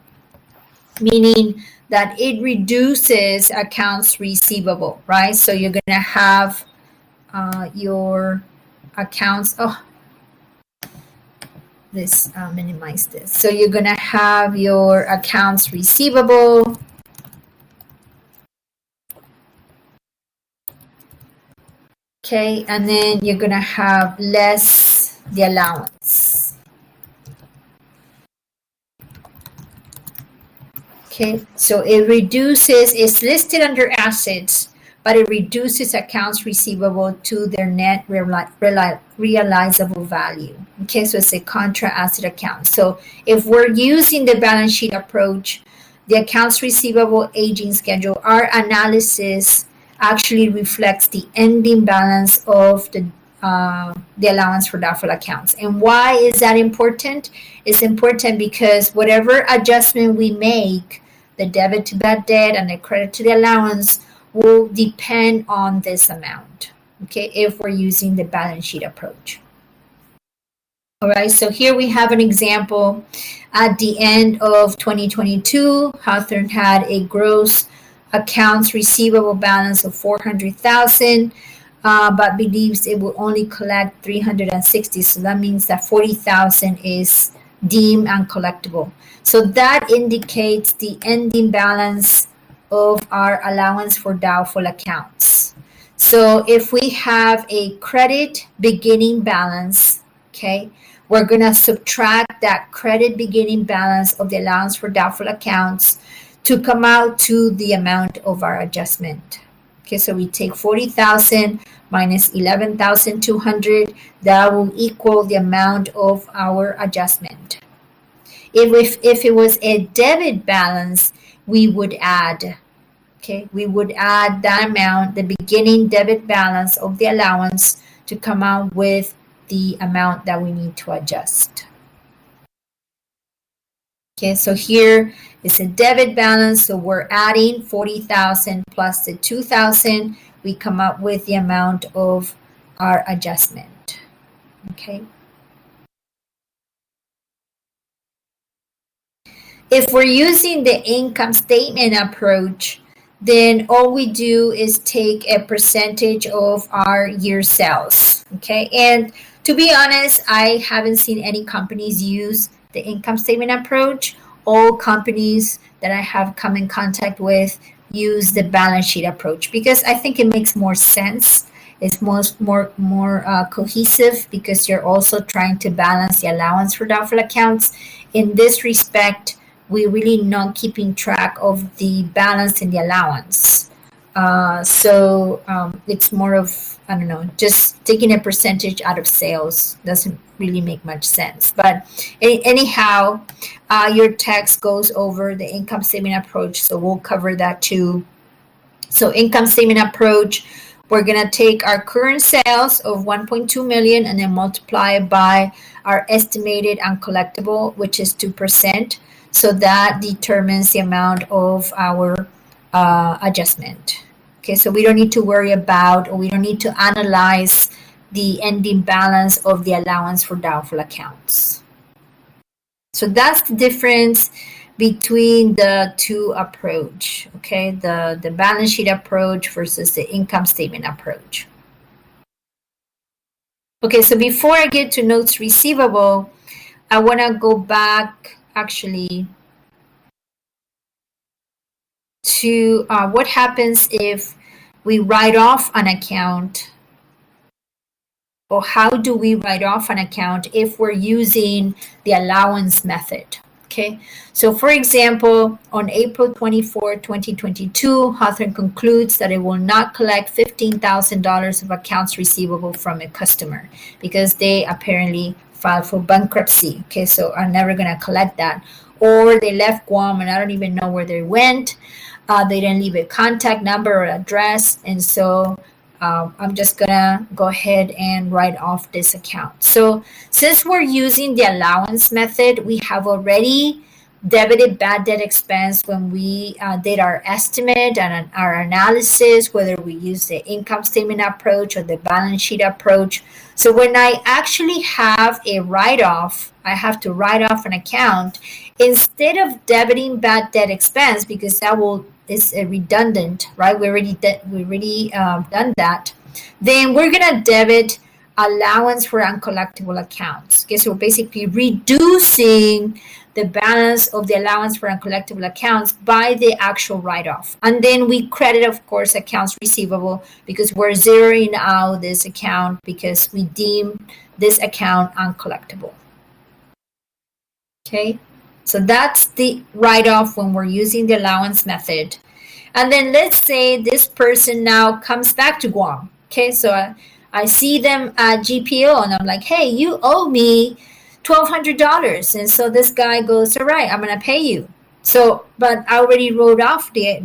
meaning that it reduces accounts receivable, right? So you're going to have your accounts, minimize this. So you're going to have your accounts receivable, okay, and then you're going to have less the allowance. Okay, so it reduces, it's listed under assets, but it reduces accounts receivable to their net realizable value. Okay, so it's a contra asset account. So if we're using the balance sheet approach, the accounts receivable aging schedule, our analysis actually reflects the ending balance of the allowance for doubtful accounts. And why is that important? It's important because whatever adjustment we make, the debit to bad debt and the credit to the allowance, will depend on this amount, okay, if we're using the balance sheet approach. All right, so here we have an example. At the end of 2022, Hawthorne had a gross accounts receivable balance of $400,000, but believes it will only collect $360,000. So that means that $40,000 is deemed uncollectible. So that indicates the ending balance of our allowance for doubtful accounts. So if we have a credit beginning balance, okay, we're going to subtract that credit beginning balance of the allowance for doubtful accounts to come out to the amount of our adjustment. Okay, so we take 40,000 minus 11,200. That will equal the amount of our adjustment. If it was a debit balance, we would add, okay, we would add that amount, the beginning debit balance of the allowance, to come out with the amount that we need to adjust. Okay, so here is a debit balance, so we're adding 40,000 plus the 2,000. We come up with the amount of our adjustment. Okay. If we're using the income statement approach, then all we do is take a percentage of our year sales. Okay, and to be honest, I haven't seen any companies use the income statement approach. All companies that I have come in contact with use the balance sheet approach because I think it makes more sense. It's more cohesive because you're also trying to balance the allowance for doubtful accounts. In this respect, we're really not keeping track of the balance in the allowance. So it's more of, I don't know, just taking a percentage out of sales doesn't really make much sense. But anyhow, your text goes over the income statement approach, so we'll cover that too. So income statement approach, we're going to take our current sales of 1.2 million and then multiply it by our estimated uncollectible, which is 2%. So that determines the amount of our adjustment. Okay, so we don't need to worry about, or we don't need to analyze the ending balance of the allowance for doubtful accounts. So that's the difference between the two approach, okay, the balance sheet approach versus the income statement approach. Okay, so before I get to notes receivable, I want to go back actually to what happens if we write off an account, or how do we write off an account if we're using the allowance method. Okay, so for example, on April 24, 2022, Hawthorne concludes that it will not collect $15,000 of accounts receivable from a customer because they apparently filed for bankruptcy. Okay, so I'm never going to collect that. Or they left Guam and I don't even know where they went. They didn't leave a contact number or address. And so I'm just gonna go ahead and write off this account. So since we're using the allowance method, we have already debited bad debt expense when we did our estimate and our analysis, whether we use the income statement approach or the balance sheet approach. So when I actually have a write-off, I have to write off an account instead of debiting bad debt expense because that is redundant, right? We already done that. Then we're gonna debit allowance for uncollectible accounts. Okay, so we're basically reducing the balance of the allowance for uncollectible accounts by the actual write-off. And then we credit, of course, accounts receivable because we're zeroing out this account because we deem this account uncollectible. Okay, so that's the write-off when we're using the allowance method. And then let's say this person now comes back to Guam. Okay, so I see them at GPO and I'm like, hey, you owe me $1,200. And so this guy goes, all right, I'm going to pay you. So, but I already wrote off the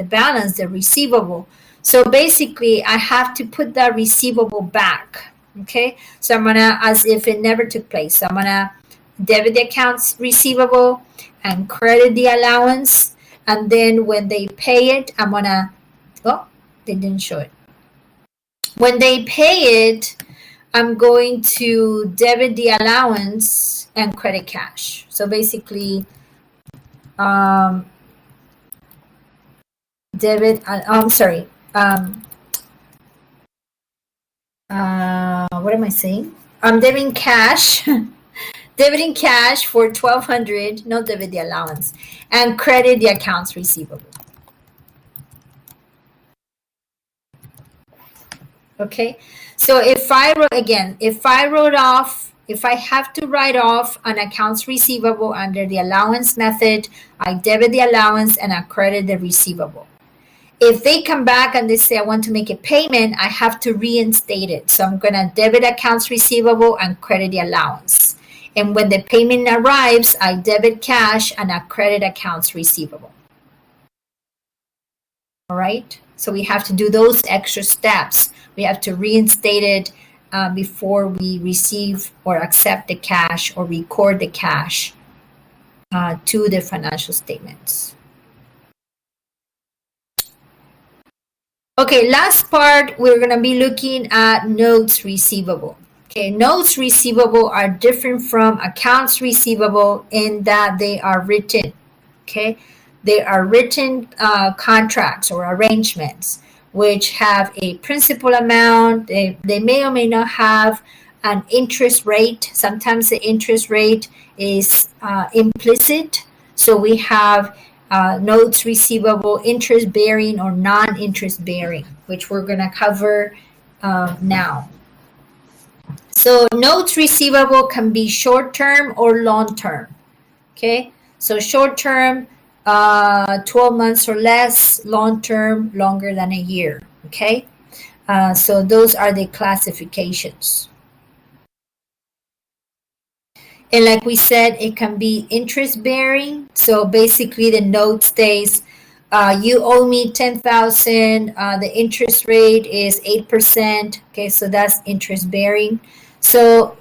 balance, the receivable. So basically, I have to put that receivable back. Okay, so I'm going to, as if it never took place. So I'm going to debit the accounts receivable and credit the allowance. And then when they pay it, I'm going to, oh, they didn't show it. When they pay it, I'm going to debit the allowance and credit cash. So basically, debit, I'm sorry. What am I saying? I'm debiting cash. Debiting cash for $1,200, no debit the allowance, and credit the accounts receivable. Okay, so if I have to write off an accounts receivable under the allowance method, I debit the allowance and I credit the receivable. If they come back and they say, I want to make a payment, I have to reinstate it. So I'm going to debit accounts receivable and credit the allowance. And when the payment arrives, I debit cash and I credit accounts receivable. All right. So we have to do those extra steps. We have to reinstate it before we receive or accept the cash or record the cash to the financial statements. Okay, last part, we're going to be looking at notes receivable. Okay, notes receivable are different from accounts receivable in that they are written. Okay, they are written contracts or arrangements which have a principal amount. They may or may not have an interest rate. Sometimes the interest rate is implicit. So we have notes receivable, interest bearing or non-interest bearing, which we're going to cover now. So notes receivable can be short-term or long-term. Okay, so short-term, 12 months or less, long-term, longer than a year. Okay, so those are the classifications. And like we said, it can be interest-bearing. So basically, the note states, you owe me $10,000. The interest rate is 8%. Okay, so that's interest-bearing. So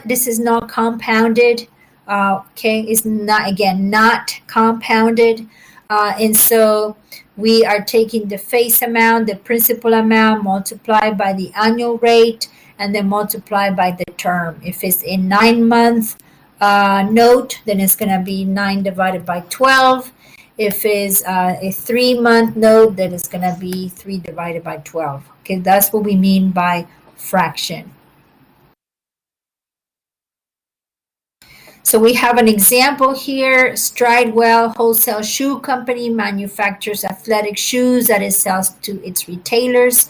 this is not compounded. Okay, it's not, again, not compounded. And so we are taking the face amount, the principal amount, multiplied by the annual rate, and then multiplied by the term. If it's a 9-month note, then it's going to be 9 divided by 12. If it's a 3-month note, then it's going to be 3 divided by 12. Okay, that's what we mean by fraction. So we have an example here. Stridewell Wholesale Shoe Company manufactures athletic shoes that it sells to its retailers.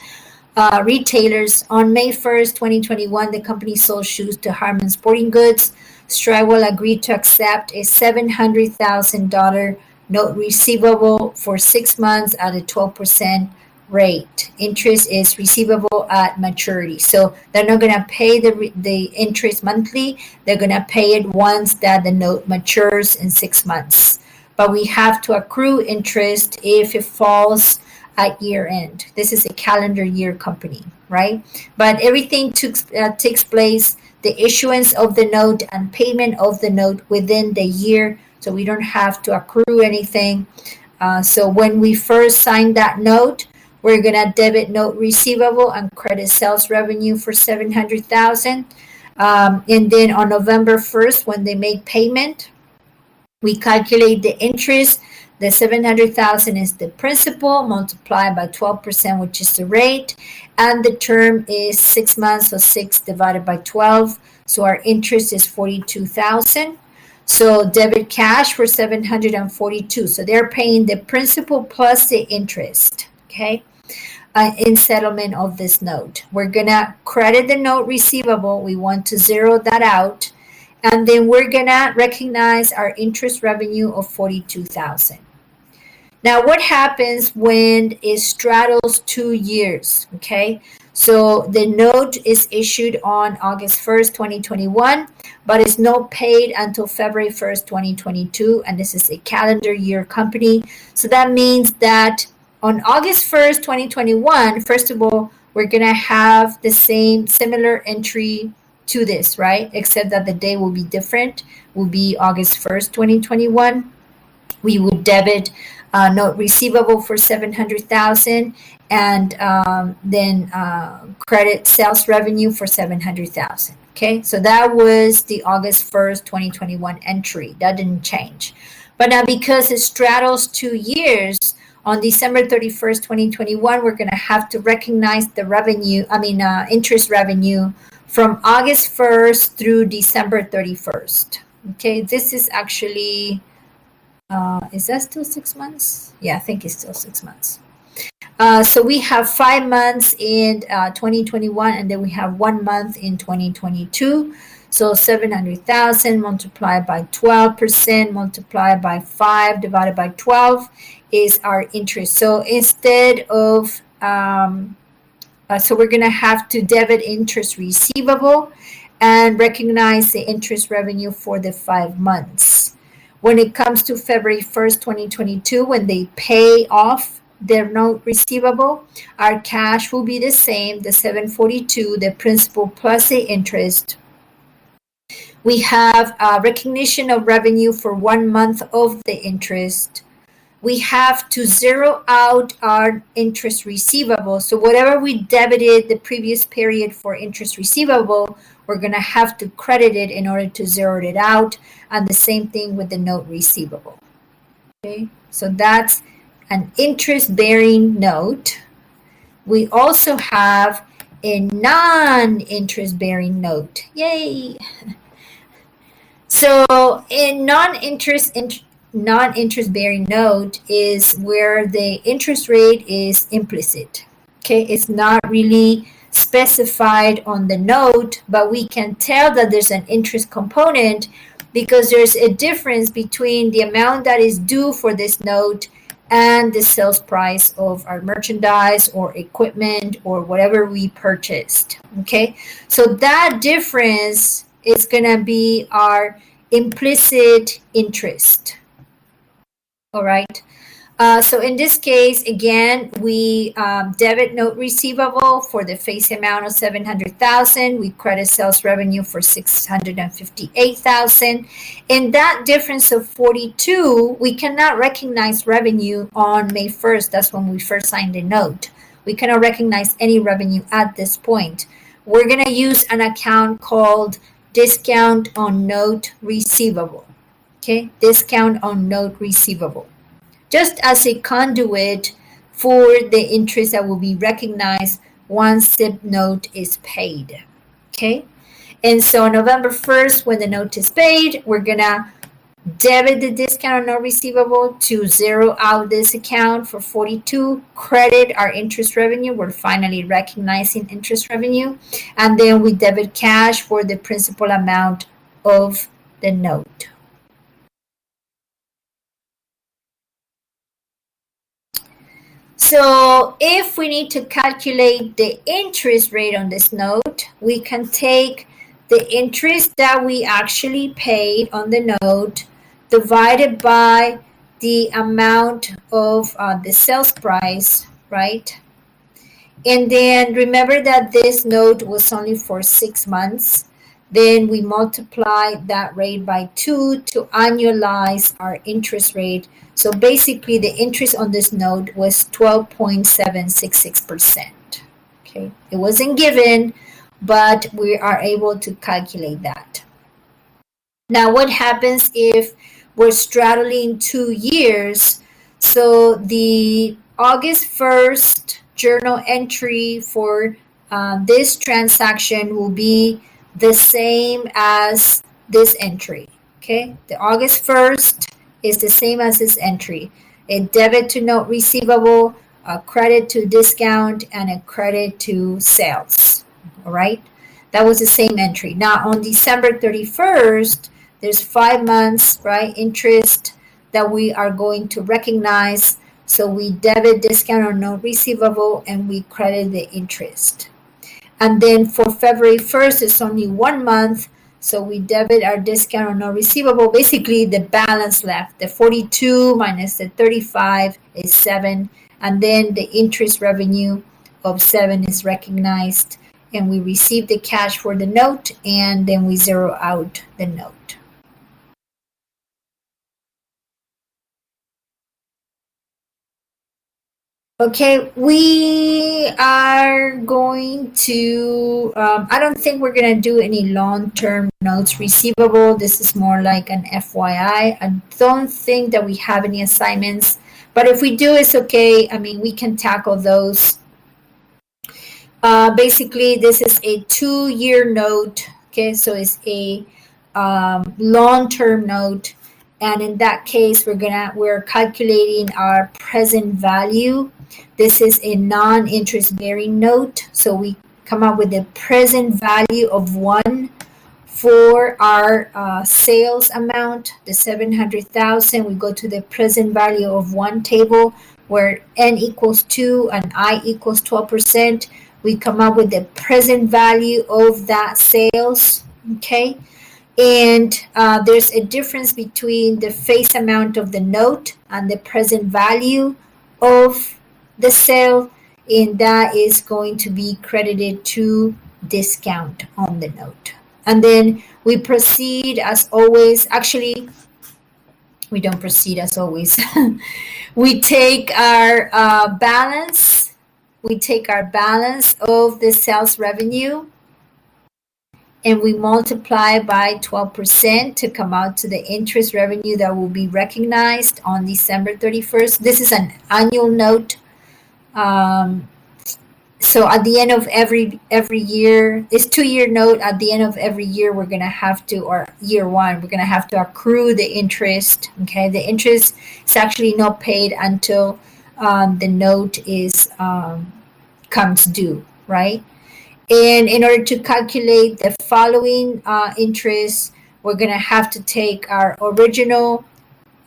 On May 1st, 2021, the company sold shoes to Harman Sporting Goods. Stride will agree to accept a $700,000 note receivable for 6 months at a 12% rate. Interest is receivable at maturity. So they're not going to pay the interest monthly. They're going to pay it once that the note matures in 6 months. But we have to accrue interest if it falls at year end. This is a calendar year company, right? But everything takes place, the issuance of the note and payment of the note within the year, so we don't have to accrue anything. So when we first sign that note, we're gonna debit note receivable and credit sales revenue for $700,000. And then on November 1st, when they make payment, we calculate the interest. The $700,000 is the principal multiplied by 12%, which is the rate, and the term is 6 months, so 6 divided by 12. So our interest is $42,000. So debit cash for $742. So they're paying the principal plus the interest, okay, in settlement of this note. We're gonna credit the note receivable. We want to zero that out, and then we're gonna recognize our interest revenue of $42,000. Now, what happens when it straddles 2 years? Okay, so the note is issued on August 1st, 2021, but it's not paid until February 1st, 2022, and this is a calendar year company. So that means that on August 1st, 2021, first of all, we're gonna have the similar entry to this, right? Except that the day will be different, will be August 1st, 2021. We would debit note receivable for $700,000 and then credit sales revenue for $700,000. Okay, so that was the August 1st, 2021 entry. That didn't change. But now because it straddles 2 years, on December 31st, 2021, we're going to have to recognize the interest revenue from August 1st through December 31st. Okay, this is actually, is that still 6 months? Yeah, I think it's still 6 months. So we have 5 months in 2021, and then we have 1 month in 2022. So 700,000 multiplied by 12% multiplied by 5 divided by 12 is our interest. So instead of, so we're going to have to debit interest receivable and recognize the interest revenue for the 5 months. When it comes to February 1st, 2022, when they pay off their note receivable, our cash will be the same, the $742, the principal plus the interest. We have recognition of revenue for 1 month of the interest. We have to zero out our interest receivable. So whatever we debited the previous period for interest receivable, we're going to have to credit it in order to zero it out. And the same thing with the note receivable. Okay, so that's an interest-bearing note. We also have a non-interest bearing note. Yay! So in non-interest bearing note is where the interest rate is implicit. Okay, it's not really specified on the note, but we can tell that there's an interest component because there's a difference between the amount that is due for this note and the sales price of our merchandise or equipment or whatever we purchased. Okay, so that difference is going to be our implicit interest. All right. So in this case, again, we debit note receivable for the face amount of $700,000. We credit sales revenue for $658,000. In that difference of 42, we cannot recognize revenue on May 1st. That's when we first signed the note. We cannot recognize any revenue at this point. We're going to use an account called discount on note receivable. Okay, discount on note receivable. Just as a conduit for the interest that will be recognized once the note is paid. Okay, and so on November 1st, when the note is paid, we're gonna debit the discount on note receivable to zero out this account for 42, credit our interest revenue. We're finally recognizing interest revenue, and then we debit cash for the principal amount of the note. So if we need to calculate the interest rate on this note, we can take the interest that we actually paid on the note divided by the amount of the sales price, right? And then remember that this note was only for 6 months. Then we multiply that rate by 2 to annualize our interest rate. So basically the interest on this note was 12.766%. Okay, it wasn't given, but we are able to calculate that. Now, what happens if we're straddling 2 years? So the August 1st journal entry for this transaction will be the same as this entry. Okay, the August 1st is the same as this entry. A debit to note receivable, a credit to discount, and a credit to sales. All right, that was the same entry. Now on December 31st, there's 5 months, right, interest that we are going to recognize. So we debit discount or note receivable and we credit the interest. And then for February 1st, it's only 1 month. So we debit our discount or note receivable. Basically, the balance left, the 42 minus the 35 is 7. And then the interest revenue of 7 is recognized. And we receive the cash for the note, and then we zero out the note. Okay, we are going to, I don't think we're going to do any long-term notes receivable. This is more like an FYI. I don't think that we have any assignments, but if we do, it's okay. I mean, we can tackle those. Basically, this is a 2-year note. Okay, so it's a long-term note. And in that case, we're calculating our present value. This is a non-interest bearing note. So we come up with the present value of 1 for our sales amount, the 700,000. We go to the present value of 1 table where N equals 2 and I equals 12%. We come up with the present value of that sales, okay? And there's a difference between the face amount of the note and the present value of the sale, and that is going to be credited to discount on the note. And then we proceed as always. Actually, we don't proceed as always. We take our balance. We take our balance of the sales revenue and we multiply by 12% to come out to the interest revenue that will be recognized on December 31st. This is an annual note. So at the end of every year, this 2-year note, at the end of every year, we're going to have to, or year 1, we're going to have to accrue the interest. Okay, the interest is actually not paid until the note is comes due, right? And in order to calculate the following interest, we're going to have to take our original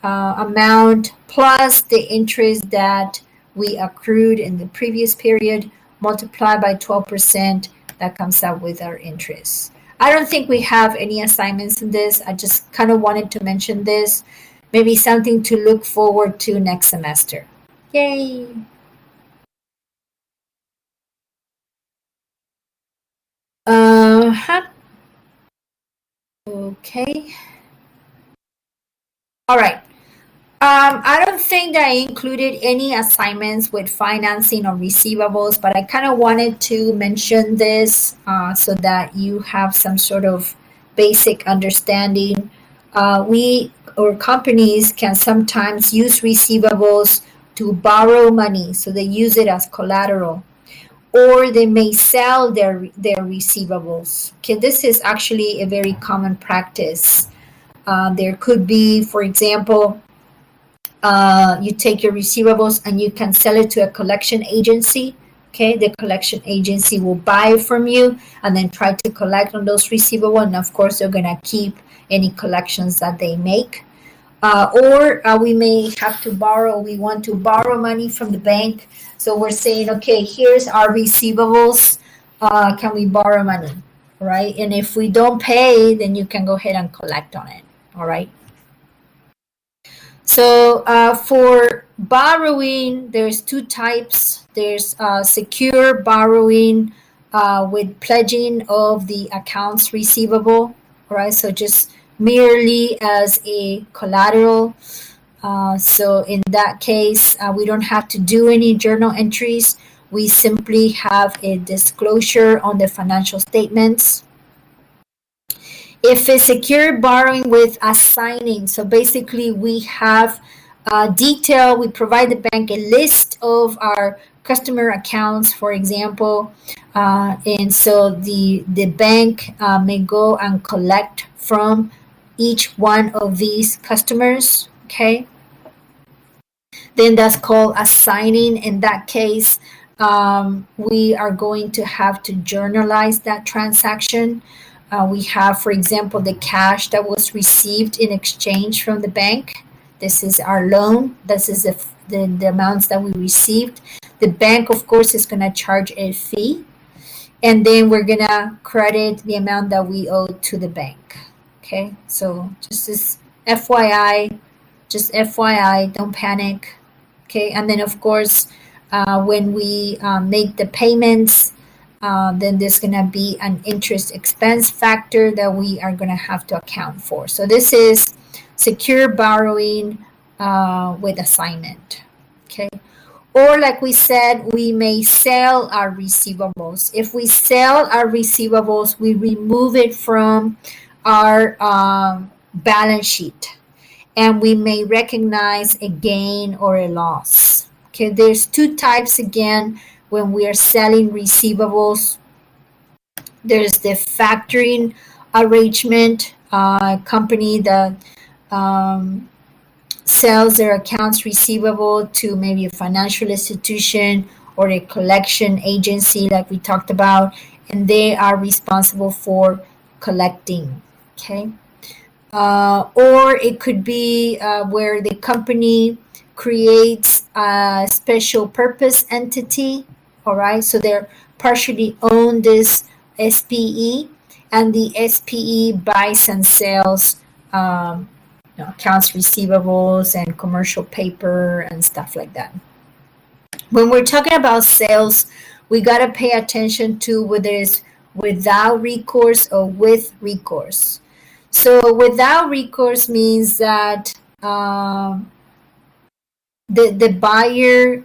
amount plus the interest that we accrued in the previous period, multiply by 12%. That comes out with our interest. I don't think we have any assignments in this. I just kind of wanted to mention this. Maybe something to look forward to next semester. Yay! Okay. All right. I don't think that I included any assignments with financing or receivables, but I kind of wanted to mention this so that you have some sort of basic understanding. We or companies can sometimes use receivables to borrow money, so they use it as collateral, or they may sell their receivables. Okay, this is actually a very common practice. There could be, for example, you take your receivables and you can sell it to a collection agency, Okay, the collection agency will buy it from you and then try to collect on those receivables. And of course, they're going to keep any collections that they make. Or we may have to borrow, we want to borrow money from the bank. So we're saying, okay, here's our receivables. Can we borrow money? Right? And if we don't pay, then you can go ahead and collect on it. All right. So for borrowing, there's two types. There's secure borrowing with pledging of the accounts receivable, right? So just merely as a collateral. So in that case, we don't have to do any journal entries. We simply have a disclosure on the financial statements. If it's secured borrowing with assigning, so basically we have detail, we provide the bank a list of our customer accounts, for example, and so the bank may go and collect from each one of these customers, okay? Then that's called assigning. In that case, we are going to have to journalize that transaction. We have, for example, the cash that was received in exchange from the bank. This is our loan. This is the amounts that we received. The bank, of course, is going to charge a fee. And then we're going to credit the amount that we owe to the bank. Okay, so just as FYI, don't panic. Okay, and then, of course, when we make the payments, then there's going to be an interest expense factor that we are going to have to account for. So this is secure borrowing with assignment. Okay. Or like we said, we may sell our receivables. If we sell our receivables, we remove it from our balance sheet, and we may recognize a gain or a loss. Okay, there's two types again. When we are selling receivables, there's the factoring arrangement, company that sells their accounts receivable to maybe a financial institution or a collection agency like we talked about, and they are responsible for collecting, okay? Or it could be where the company creates a special purpose entity. All right, so they're partially own this SPE, and the SPE buys and sells accounts receivables and commercial paper and stuff like that. When we're talking about sales, we got to pay attention to whether it's without recourse or with recourse. So without recourse means that the buyer,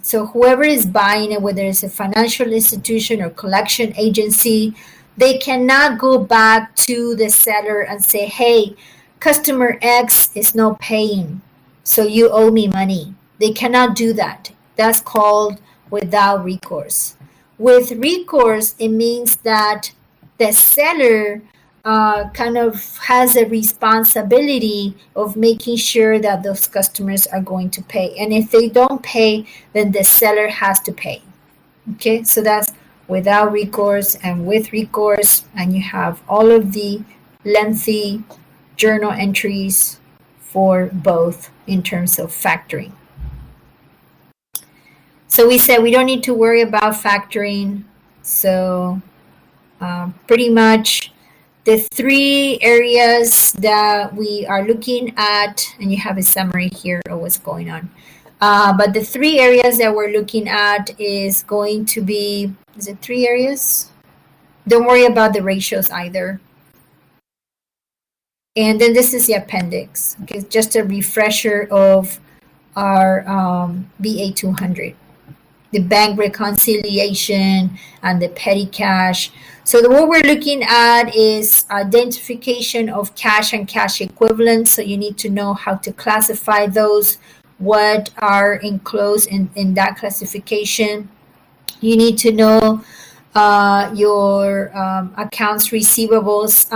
so whoever is buying it, whether it's a financial institution or collection agency, they cannot go back to the seller and say, hey, customer X is not paying, so you owe me money. They cannot do that. That's called without recourse. With recourse, it means that the seller kind of has a responsibility of making sure that those customers are going to pay. And if they don't pay, then the seller has to pay. Okay, so that's without recourse and with recourse. And you have all of the lengthy journal entries for both in terms of factoring. So we said we don't need to worry about factoring. So pretty much the three areas that we are looking at, and you have a summary here of what's going on. But the three areas that we're looking at is going to be, is it three areas? Don't worry about the ratios either. And then this is the appendix. Okay, just a refresher of our BA 200. The bank reconciliation and the petty cash. So what we're looking at is identification of cash and cash equivalents. So you need to know how to classify those, what are enclosed in that classification. You need to know your accounts receivables,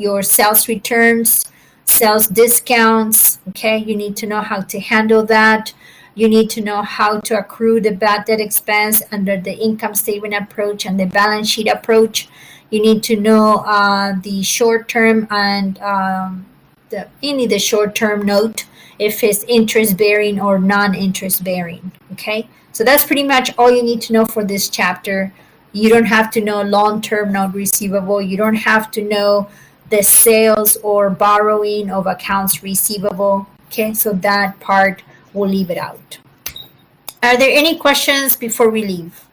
your sales returns, sales discounts. Okay, you need to know how to handle that. You need to know how to accrue the bad debt expense under the income statement approach and the balance sheet approach. You need to know the short term and the short term note, if it's interest bearing or non-interest bearing. Okay, so that's pretty much all you need to know for this chapter. You don't have to know long-term note receivable. You don't have to know the sales or borrowing of accounts receivable. Okay, so that part we'll leave it out. Are there any questions before we leave?